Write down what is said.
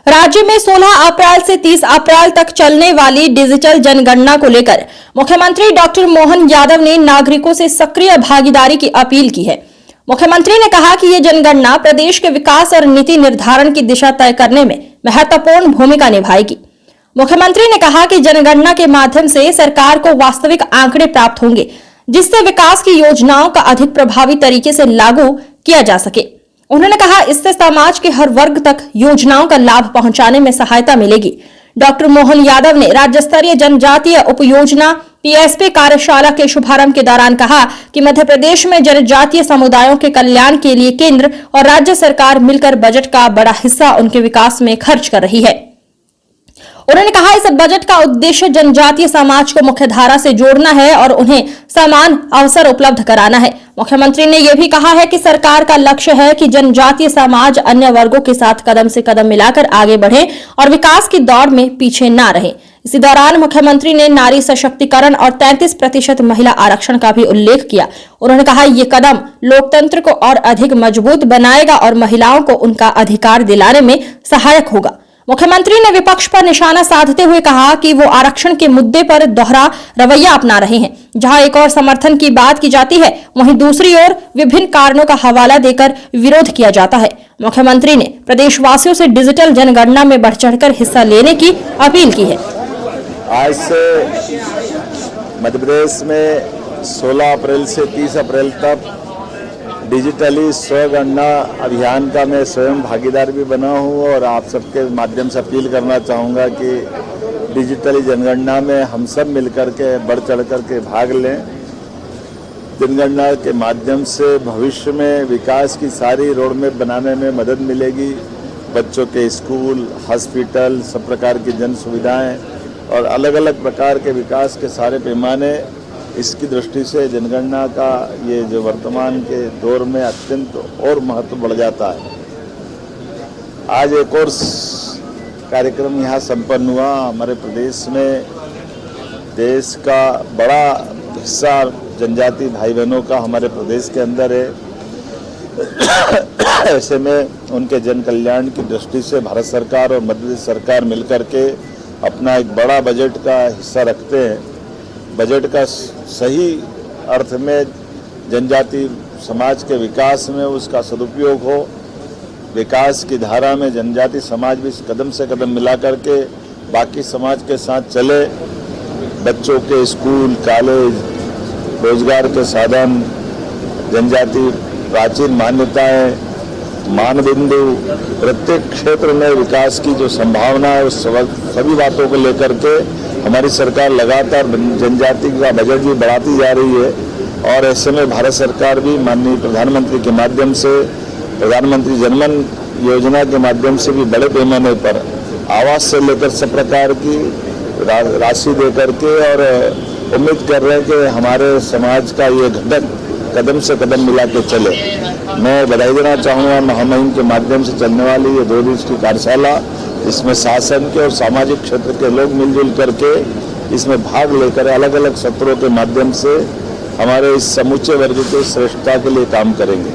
राज्य में 16 अप्रैल से 30 अप्रैल तक चलने वाली डिजिटल जनगणना को लेकर मुख्यमंत्री डॉक्टर मोहन यादव ने नागरिकों से सक्रिय भागीदारी की अपील की है। मुख्यमंत्री ने कहा कि ये जनगणना प्रदेश के विकास और नीति निर्धारण की दिशा तय करने में महत्वपूर्ण भूमिका निभाएगी। मुख्यमंत्री ने कहा कि जनगणना के माध्यम से सरकार को वास्तविक आंकड़े प्राप्त होंगे, जिससे विकास की योजनाओं का अधिक प्रभावी तरीके से लागू किया जा सके। उन्होंने कहा, इससे समाज के हर वर्ग तक योजनाओं का लाभ पहुंचाने में सहायता मिलेगी। डॉक्टर मोहन यादव ने राज्य स्तरीय जनजातीय उपयोजना पीएसपी कार्यशाला के शुभारंभ के दौरान कहा कि मध्य प्रदेश में जनजातीय समुदायों के कल्याण के लिए केंद्र और राज्य सरकार मिलकर बजट का बड़ा हिस्सा उनके विकास में खर्च कर रही है। उन्होंने कहा, इस बजट का उद्देश्य जनजातीय समाज को मुख्यधारा से जोड़ना है और उन्हें समान अवसर उपलब्ध कराना है। मुख्यमंत्री ने यह भी कहा है कि सरकार का लक्ष्य है कि जनजातीय समाज अन्य वर्गों के साथ कदम से कदम मिलाकर आगे बढ़े और विकास की दौड़ में पीछे न रहे। इसी दौरान मुख्यमंत्री ने नारी सशक्तिकरण और 33% महिला आरक्षण का भी उल्लेख किया। उन्होंने कहा, ये कदम लोकतंत्र को और अधिक मजबूत बनाएगा और महिलाओं को उनका अधिकार दिलाने में सहायक होगा। मुख्यमंत्री ने विपक्ष पर निशाना साधते हुए कहा कि वो आरक्षण के मुद्दे पर दोहरा रवैया अपना रहे हैं। जहां एक और समर्थन की बात की जाती है, वहीं दूसरी ओर विभिन्न कारणों का हवाला देकर विरोध किया जाता है। मुख्यमंत्री ने प्रदेशवासियों से डिजिटल जनगणना में बढ़ चढ़कर हिस्सा लेने की अपील की है। आज से मध्य प्रदेश में 16 अप्रैल से 30 अप्रैल तक डिजिटली स्वगणना अभियान का मैं स्वयं भागीदार भी बना हूँ और आप सबके माध्यम से अपील करना चाहूँगा कि डिजिटली जनगणना में हम सब मिलकर के बढ़ चढ़ कर के भाग लें। जनगणना के माध्यम से भविष्य में विकास की सारी रोड मैप बनाने में मदद मिलेगी। बच्चों के स्कूल, हॉस्पिटल, सब प्रकार की जन सुविधाएँ और अलग अलग प्रकार के विकास के सारे पैमाने, इसकी दृष्टि से जनगणना का ये जो वर्तमान के दौर में अत्यंत और महत्व बढ़ जाता है। आज एक और कार्यक्रम यहाँ संपन्न हुआ। हमारे प्रदेश में देश का बड़ा हिस्सा जनजाति भाई बहनों का हमारे प्रदेश के अंदर है। ऐसे में उनके जन कल्याण की दृष्टि से भारत सरकार और मध्य प्रदेश सरकार मिलकर के अपना एक बड़ा बजट का हिस्सा रखते हैं। बजट का सही अर्थ में जनजाति समाज के विकास में उसका सदुपयोग हो, विकास की धारा में जनजाति समाज भी कदम से कदम मिला करके बाकी समाज के साथ चले। बच्चों के स्कूल, कॉलेज, रोजगार के साधन, जनजाति प्राचीन मान्यताएं, मानबिंदु, प्रत्येक क्षेत्र में विकास की जो संभावना है उस सभी बातों को लेकर के हमारी सरकार लगातार जनजाति का बजट भी बढ़ाती जा रही है। और ऐसे में भारत सरकार भी माननीय प्रधानमंत्री के माध्यम से, प्रधानमंत्री जनधन योजना के माध्यम से भी बड़े पैमाने पर आवास से लेकर सब प्रकार की राशि दे करके और उम्मीद कर रहे हैं कि हमारे समाज का ये घटक कदम से कदम मिला के चले। मैं बधाई देना चाहूँगा महामहिम के माध्यम से चलने वाली ये 2 दिवसीय कार्यशाला, इसमें शासन के और सामाजिक क्षेत्र के लोग मिलजुल करके इसमें भाग लेकर अलग अलग सत्रों के माध्यम से हमारे इस समूचे वर्ग की श्रेष्ठता के लिए काम करेंगे।